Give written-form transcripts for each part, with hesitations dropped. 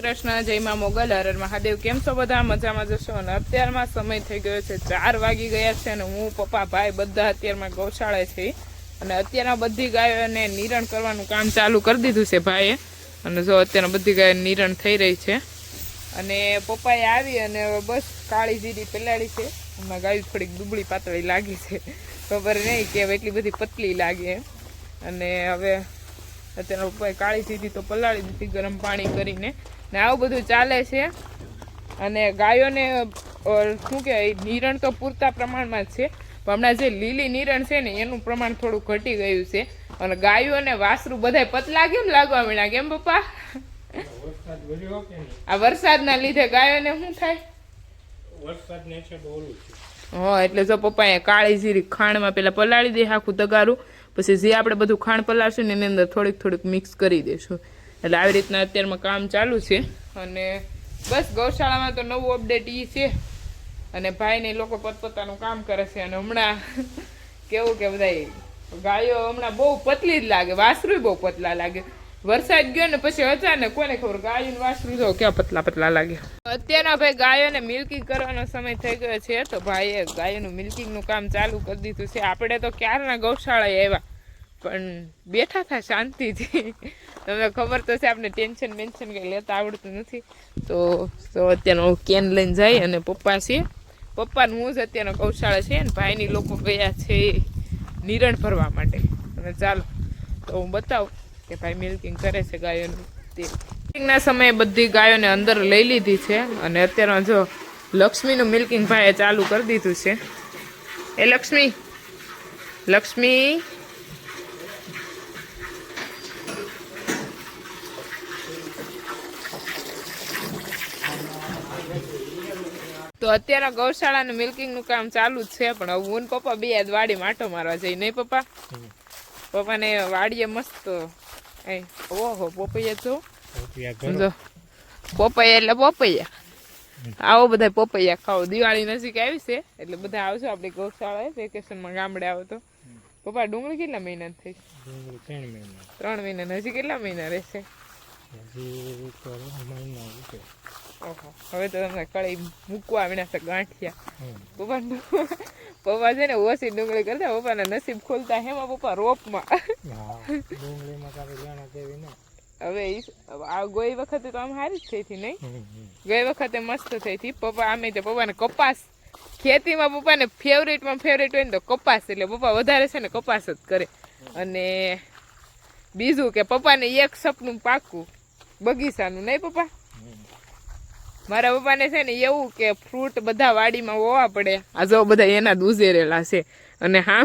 કૃષ્ણ, જય માં મોગલ, હર હર મહાદેવ। કેમ છો બધા? મજામાં જશો। અને અત્યારમાં સમય થઈ ગયો છે 4 વાગી ગયા છે અને હું પપ્પા ભાઈ બધા અત્યારમાં ગૌશાળાએ છે અને અત્યારના બધી ગાયોને નિરણ કરવાનું કામ ચાલુ કરી દીધું છે ભાઈએ। અને જો અત્યારના બધી ગાયો નિરણ થઈ રહી છે અને પપ્પાએ આવી અને બસ કાળી જીરી પલાળી છે। હમણાં ગાયું થોડીક દુબળી પાતળી લાગી છે, ખબર નહીં કે એટલી બધી પતલી લાગે એમ। અને હવે અત્યારે પપ્પાએ કાળી સીધી તો પલાળી દીધી ગરમ પાણી કરીને ને આવું બધું ચાલે છે। અને ગાયોને શું કહેવાય, નિરણ તો પૂરતા પ્રમાણમાં જ છે, પણ હમણાં જે લીલી નિરણ છે ને એનું પ્રમાણ થોડું ઘટી ગયું છે અને ગાયો અને વાસરું બધાય પતલા કેમ લાગવા માંડ્યા, કેમ પપ્પા? આ વરસાદના લીધે ગાયોને શું થાય? હા, એટલે જો પપ્પાએ કાળી જીરી ખાંડમાં પેલા પલાળી દે આખું તગારું, પછી જે આપણે બધું ખાંડ પલાળશું ને એની અંદર થોડીક થોડીક મિક્સ કરી દઈશું। એટલે આવી રીતના અત્યારમાં કામ ચાલુ છે અને બસ ગૌશાળામાં તો નવું અપડેટ એ છે અને ભાઈને લોકો પોતપોતાનું કામ કરે છે। અને હમણાં કેવું કે બધા ગાયો હમણાં બહુ પતલી જ લાગે, વાસરું બહુ પતલા લાગે। વરસાદ ગયો ને પછી અચાનક કોને ખબર ગાયું વાસરું જો ક્યાં પતલા પતલા લાગે। અત્યારના ભાઈ ગાયોને મિલ્કિંગ કરવાનો સમય થઈ ગયો છે તો ભાઈએ ગાયોનું મિલ્કિંગનું કામ ચાલુ કરી દીધું છે। આપણે તો ક્યારના ગૌશાળાએ આવ્યા પણ બેઠા હતા શાંતિથી, તમને ખબર તો છે આપણે ટેન્શન મેન્શન કંઈ લેતા આવડતું નથી। તો અત્યારનો કેન લઈને જાય અને પપ્પા છે, પપ્પાનું હું જ અત્યારનો ગૌશાળા છે ને ભાઈની લોકો ગયા છે નિરણ ભરવા માટે। અને ચાલો તો હું બતાવું કે ભાઈ મિલ્કિંગ કરે છે ગાયોનું। તે મિલ્કિંગના સમયે બધી ગાયોને અંદર લઈ લીધી છે અને અત્યારમાં જો લક્ષ્મીનું મિલ્કિંગ ભાઈએ ચાલુ કરી દીધું છે। એ લક્ષ્મી, લક્ષ્મી તો અત્યારે ગૌશાળાનું મિલ્કિંગનું કામ ચાલુ જ છે પણ હવે હું પપ્પા બે વાડી માટો મારવા જઈ, નહીં પપ્પા? પપ્પાને વાડીએ મસ્ત ઓહો પોપૈયા જો પોપૈયા એટલે પોપૈયા, આવો બધા પોપૈયા ખાઓ। દિવાળી નજીક આવી છે એટલે બધા આવશો આપણી ગૌશાળાએ વેકેશનમાં ગામડે આવો તો। પપ્પા ડુંગળી કેટલા મહિના થઈ? 3 મહિના। હજી કેટલા મહિના રહેશે? ઓહો, હવે તો તમને કળી મૂકવા આવ્યા છે ગાંઠિયા। પપ્પા છે ને ઓછી ડુંગળી કરતા, પપ્પાના નસીબ ખોલતા હેમાં પપ્પા રોપમાં। હવે આ ગઈ વખતે તો આમ સારી જ થઈ હતી, નહીં? ગઈ વખતે મસ્ત થઈ હતી પપ્પા। આમે તો પપ્પાને કપાસ, ખેતીમાં પપ્પાને ફેવરેટમાં ફેવરેટ હોય ને તો કપાસ, એટલે પપ્પા વધારે છે ને કપાસ જ કરે। અને બીજું કે પપ્પાને એક સપનું પાકું બગીચાનું, નહીં પપ્પા? મારા પપ્પાને છે ને એવું કે ફ્રૂટ બધા વાડીમાં હોવા પડે। આ જો બધા એના જ ઉજેરેલા છે અને હા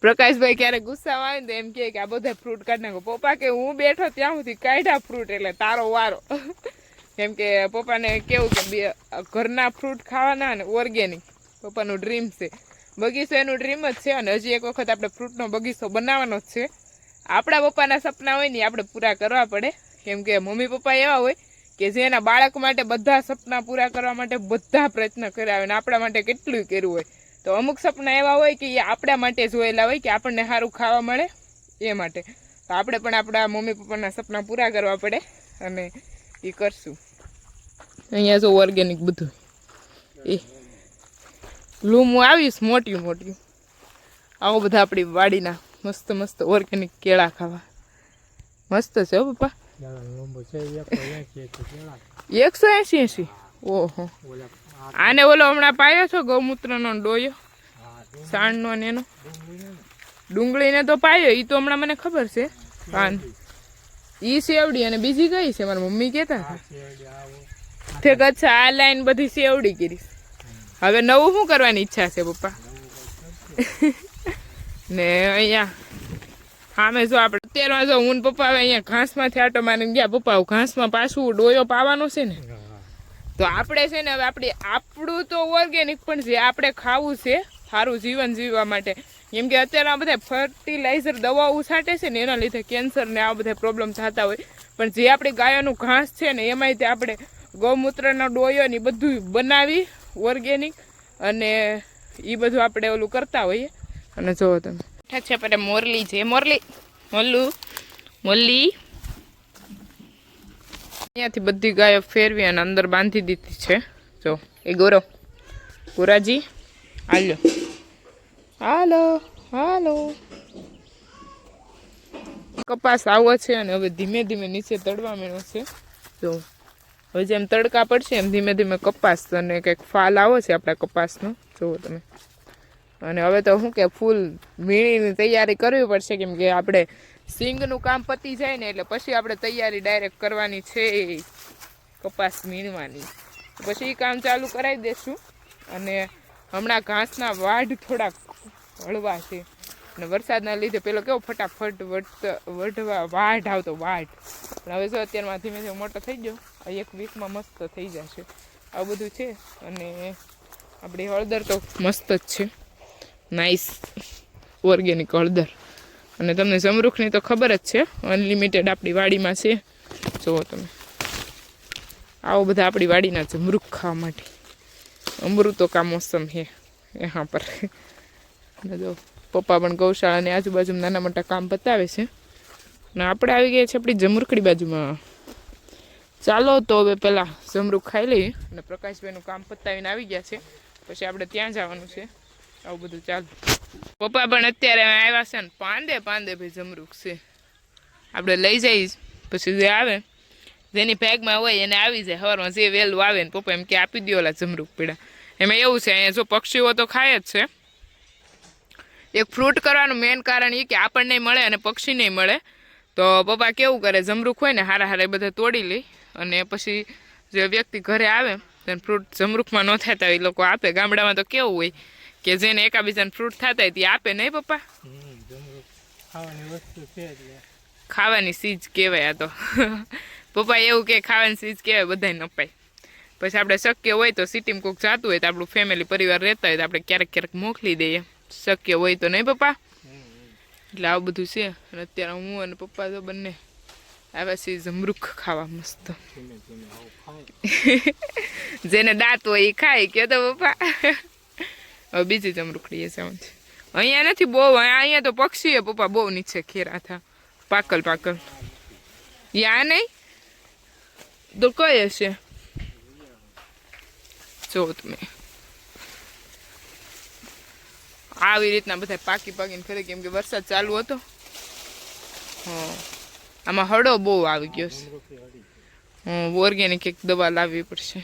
પ્રકાશભાઈ ક્યારેક ગુસ્સામાં આવે ને તો એમ કે આ બધા ફ્રૂટ કાઢી નાખો। પપ્પા કે હું બેઠો ત્યાં સુધી કાઢ્યા ફ્રૂટ એટલે તારો વારો। કેમ કે પપ્પાને કેવું કે ઘરના ફ્રૂટ ખાવાના અને ઓર્ગેનિક પપ્પાનું ડ્રીમ છે। બગીચો એનું ડ્રીમ જ છે અને હજી એક વખત આપણે ફ્રૂટનો બગીચો બનાવવાનો જ છે। આપણા પપ્પાના સપના હોય ને આપણે પૂરા કરવા પડે, કેમ કે મમ્મી પપ્પા એવા હોય કે જે એના બાળક માટે બધા સપના પૂરા કરવા માટે બધા પ્રયત્ન કર્યા હોય ને આપણા માટે કેટલું કર્યું હોય। તો અમુક સપના એવા હોય કે એ આપણા માટે જોયેલા હોય કે આપણને સારું ખાવા મળે એ માટે। તો આપણે પણ આપણા મમ્મી પપ્પાના સપના પૂરા કરવા પડે અને એ કરશું। અહીંયા જો ઓર્ગેનિક બધું એ લૂમું આવીશ મોટી મોટી, આવો બધા આપણી વાડીના મસ્ત મસ્ત ઓર્ગેનિક કેળા ખાવા મસ્ત છે હો પપ્પા। 180? ઓહો, આને ઓલો હમણાં પાયો છો ગૌમૂત્રનો ડોયો સાણનો ને એનો? ડુંગળીને તો પાયો, એ તો હમણાં મને ખબર છે। પાન ઈ સેવડી અને બીજી કઈ છે મારા મમ્મી કહેતા હતા? અચ્છા, આ લાઈન બધી સેવડી કરીશ। હવે નવું શું કરવાની ઈચ્છા છે પપ્પા? ને અહીંયા આમે જો આપણે અત્યારમાં જો હું પપ્પા હવે અહીંયા ઘાસમાંથી આટો મારીને ગયા। પપ્પા ઘાસમાં પાછું ડોયો પાવાનો છે ને તો આપણે છે ને હવે આપણું તો ઓર્ગેનિક પણ છે, આપણે ખાવું છે સારું જીવન જીવવા માટે। કેમ કે અત્યારે આ બધા ફર્ટિલાઇઝર દવાઓ છાંટે છે ને એના લીધે કેન્સર ને આ બધા પ્રોબ્લેમ થતા હોય, પણ જે આપણી ગાયોનું ઘાસ છે ને એમાંય તે આપણે ગૌમૂત્રનો ડોયો ને બધું બનાવી ઓર્ગેનિક અને એ બધું આપણે ઓલું કરતા હોઈએ। અને જોવો તમે છે પણ મોરલી છે, મોરલી મોલ્લું મોલ્લી અહીંયાથી બધી ગાયો ફેરવી અને અંદર બાંધી દીધી છે. જો એ ગૌરવ ગોરાજી હાલો હાલો હાલો. કપાસ આવો છે અને હવે ધીમે ધીમે નીચે તળવા માંડ્યો છે. જો હવે જેમ તડકા પડશે એમ ધીમે ધીમે કપાસ અને કંઈક ફાલ આવો છે આપણા કપાસનો. જુઓ તમે. અને હવે તો શું કે ફૂલ વીણીની તૈયારી કરવી પડશે, કેમ કે આપણે સિંગનું કામ પતી જાય ને એટલે પછી આપણે તૈયારી ડાયરેક્ટ કરવાની છે કપાસ વીણવાની. પછી એ કામ ચાલુ કરાવી દઈશું. અને હમણાં ઘાસના વાઢ થોડાક હળવા છે અને વરસાદના લીધે પેલો કેવો ફટાફટ વઢવા વાઢ આવતો વાઢ. પણ હવે જો અત્યારમાં ધીમે ધીમે મોટો થઈ ગયો, એક વીકમાં મસ્ત થઈ જશે. આવું બધું છે. અને આપણી હળદર તો મસ્ત જ છે, નાઇસ ઓર્ગેનિક હળદર. અને તમને જમરૂખની તો ખબર જ છે, અનલિમિટેડ આપણી વાડીમાં છે. જુઓ તમે, આવો બધા આપણી વાડીના જમરૂખ ખાવા માટે. અમૃતો કા મોસમ હે यहाँ પર. જો પપ્પા પણ ગૌશાળાની આજુબાજુ નાના મોટા કામ બતાવે છે. અને આપણે આવી ગયા છે આપણી જમરૂખડી બાજુમાં. ચાલો તો હવે પહેલાં જમરૂખ ખાઈ લઈએ અને પ્રકાશભાઈનું કામ પતાવીને આવી ગયા છે, પછી આપણે ત્યાં જવાનું છે. આવું બધું ચાલુ. પપ્પા પણ અત્યારે આવ્યા છે ને પાંદે ભાઈ જમરૂખ છે. આપણે લઈ જઈએ પછી જે આવે જેની બેગમાં હોય એને આવી જાય. સવારમાં જે વહેલું આવે ને પપ્પા એમ કે આપી દો ઓલા જમરૂખ પીડા. એમાં એવું છે અહીંયા જો પક્ષીઓ તો ખાય જ છે. એક ફ્રૂટ કરવાનું મેઇન કારણ એ કે આપણને મળે અને પક્ષીને મળે. તો પપ્પા કેવું કરે, જમરૂખ હોય ને હારા હારા એ બધા તોડી લે અને પછી જે વ્યક્તિ ઘરે આવે તેને ફ્રૂટ જમરૂખમાં ન થતા હોય એ લોકો આપે. ગામડામાં તો કેવું હોય કે જેને એકાબીજાને ફ્રૂટ થતા હોય તે આપે નહીં પપ્પા? ખાવાની ચીજ કહેવાય આ તો. પપ્પા એવું કે ખાવાની ચીજ કહેવાય, બધાને અપાય. પછી આપણે શક્ય હોય તો સિટીમાં કોઈક જાતું હોય તો આપણું ફેમિલી પરિવાર રહેતા હોય તો આપણે ક્યારેક ક્યારેક મોકલી દઈએ, શક્ય હોય તો. નહીં પપ્પા? એટલે આવું બધું છે. અને અત્યારે હું અને પપ્પા તો બંને આવ્યા છીએ જમરૂખ ખાવા મસ્ત. જેને દાંત હોય એ ખાય કે તો પપ્પા. હવે બીજી જમરૂખડી એ જવાનું છે. અહીંયા નથી બહુ, અહીંયા તો પક્ષીએ પપ્પા બહુ નીચે ખેરા થા પાકલ પાકલ. યા નહીં તો કઈ હશે? જો તમે આવી રીતના બધા પાકીને ફરે, કેમ કે વરસાદ ચાલુ હતો. હા, આમાં હળો બહુ આવી ગયો છે. ઓર્ગેનિક એક દવા લાવવી પડશે.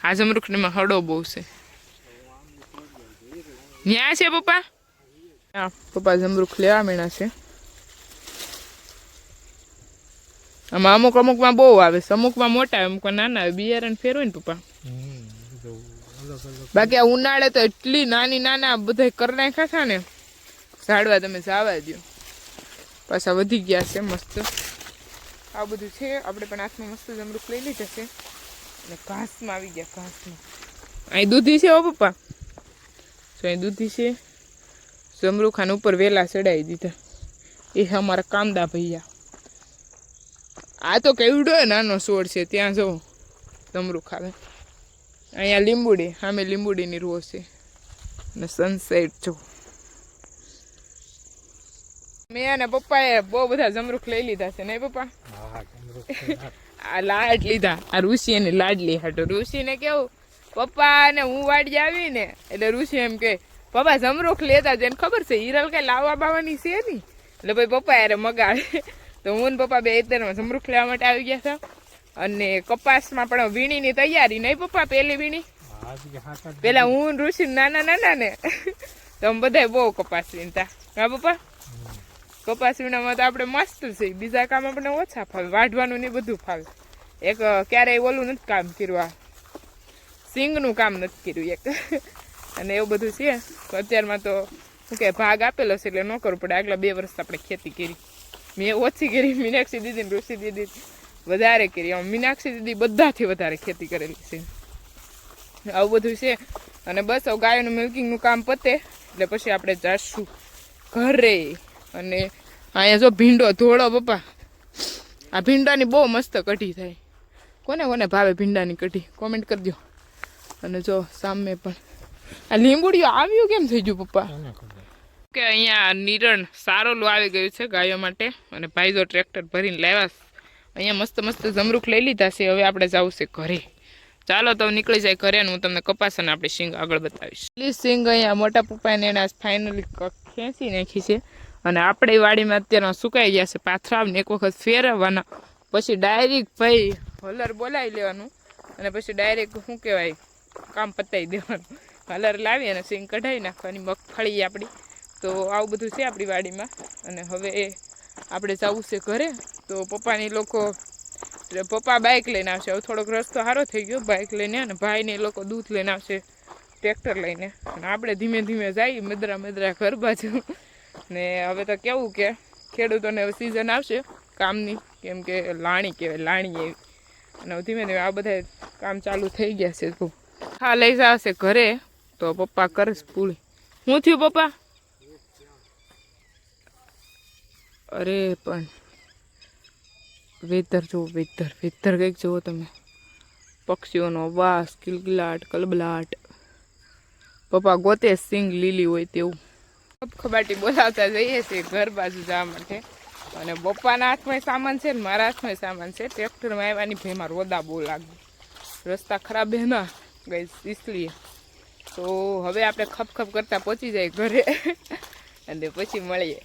આ જમરૂખમાં હળો બહુ છે. ન્યા છે પપ્પા? હા પપ્પા જમરૂખ લેવા માંડ્યા છે. આમાં અમુકમાં બહુ આવે છે, અમુકમાં મોટા આવે, અમુકમાં નાના આવે. બિયારણ ફેરવે ને પપ્પા. બાકી આ ઉનાળે તો એટલી નાના બધા કરી નાખ્યા હતા ને ઝાડવા, તમે જવા દો. પાછા વધી ગયા છે મસ્ત. આ બધું છે. આપણે પણ હાથમાં મસ્ત જમરૂખ લઈ લીધા છે અને ઘાસમાં આવી ગયા. ઘાસમાં અહીં દૂધી છે હો પપ્પા. તો અહીં દૂધી છે. જમરૂખાને ઉપર વેલા ચડાવી દીધા. એ અમારા કામદા ભૈયા. આ તો કેવડો નાનો છોડ છે. ત્યાં જવો જમરૂખ આવે. અહીંયા લીંબુડી, સામે લીંબુડીની રો છે અને સનસેટ જો. મેં અને પપ્પાએ બહુ બધા જમરૂખ લઈ લીધા છે નહીં પપ્પા? આ લાડ લીધા. આ ઋષિ એની લાડલી હાટો. ઋષિને કેવું, પપ્પા ને હું વાડી આવી ને એટલે ઋષિ એમ કે પપ્પા જમરૂખ લેતા જેને ખબર છે હિરલ કઈ લાવવા બાવાની છે નહીં. એટલે ભાઈ પપ્પા યારે મગાડે. તો હું ને પપ્પા બે અત્યારમાં જમરૂખ લેવા માટે આવી ગયા હતા. અને કપાસમાં પણ વીણીની તૈયારી નહીં પપ્પા? પેલી વીણી પેલા હું ઋષિ નાના ને તો અમે બધા બહુ કપાસ વીણતા. હા પપ્પા? કપાસ વીણામાં તો આપણે મસ્ત છે. બીજા કામ આપણે ઓછા ફાવે. વાઢવાનું ને બધું ફાવે. એક ક્યારેય ઓલું નથી કામ કર્યું, સિંગનું કામ નથી કર્યું એક. અને એવું બધું છે. અત્યારમાં તો શું કે ભાગ આપેલો છે એટલે ન કરવું પડે. આગલા 2 વર્ષ આપણે ખેતી કરી. મેં ઓછી કરી, મીનાક્ષી દીદી ને ઋષિ દીદી વધારે કરી. મીનાક્ષી દીદી બધાથી વધારે ખેતી કરેલી છે. આવું બધું છે. અને બસ હવે ગાયોનું મિલ્કિંગનું કામ પતે એટલે પછી આપણે જઈશું ઘરે. અને અહીંયા જો ભીંડો ધોળો પપ્પા. આ ભીંડાની બહુ મસ્ત કઢી થાય. કોને કોને ભાવે ભીંડાની કઢી કોમેન્ટ કરજો. અને જો સામે પણ આ લીંબુડીઓ આવ્યું કેમ થઈ ગયું પપ્પા? કે અહીંયા નિરણ સારોલું આવી ગયું છે ગાયો માટે. અને ભાઈ જો ટ્રેક્ટર ભરીને લાવ્યા અહીંયા મસ્ત મસ્ત જમરૂખ લઈ લીધા છે. હવે આપણે જવું છે ઘરે. ચાલો તો નીકળી જાય ઘરે અને હું તમને કપાસ અને આપણી સિંગ આગળ બતાવીશ. એટલી સિંગ અહીંયા મોટા પપ્પાને એને ફાઇનલી ખેંચી નાખી છે અને આપણે વાડીમાં અત્યારે સુકાઈ ગયા છે પાથરા ને એક વખત ફેરવવાના પછી ડાયરેક્ટ ભાઈ હલર બોલાવી લેવાનું અને પછી ડાયરેક્ટ શું કહેવાય કામ પતાવી દેવાનું. હલર લાવી અને સિંગ કઢાવી નાખવાની મગફળી આપણી. તો આવું બધું છે આપણી વાડીમાં. અને હવે આપણે જવું છે ઘરે. તો પપ્પાની લોકો પપ્પા બાઇક લઈને આવશે. હવે થોડોક રસ્તો સારો થઈ ગયો બાઇક લઈને અને ભાઈને એ લોકો દૂધ લઈને આવશે ટ્રેક્ટર લઈને અને આપણે ધીમે ધીમે જઈએ મદરા ઘર બાજુ. ને હવે તો કેવું કે ખેડૂતોને હવે સિઝન આવશે કામની કેમ કે લાણી કહેવાય લાણી એવી અને ધીમે ધીમે આ બધા કામ ચાલુ થઈ ગયા છે. હા લઈ જશે ઘરે તો પપ્પા કરશ પૂરી. શું થયું પપ્પા? અરે પણ વેધર જુઓ વેધર કંઈક જુઓ તમે. પક્ષીઓનો અવાજ કિલકિલાટ કલબલાટ. પપ્પા ગોતે સિંગ લીલી હોય તેવું. ખબાટી બોલાવતા જઈએ છીએ ઘર બાજુ જવા માટે અને પપ્પાના હાથમાં સામાન છે ને મારા હાથમાં સામાન છે. ટ્રેક્ટરમાં આવવાની ભેમાં રોદા બહુ લાગે રસ્તા ખરાબ હે ના ગઈ इसलिए તો હવે આપણે ખપ કરતા પહોંચી જાય ઘરે અને પછી મળીએ.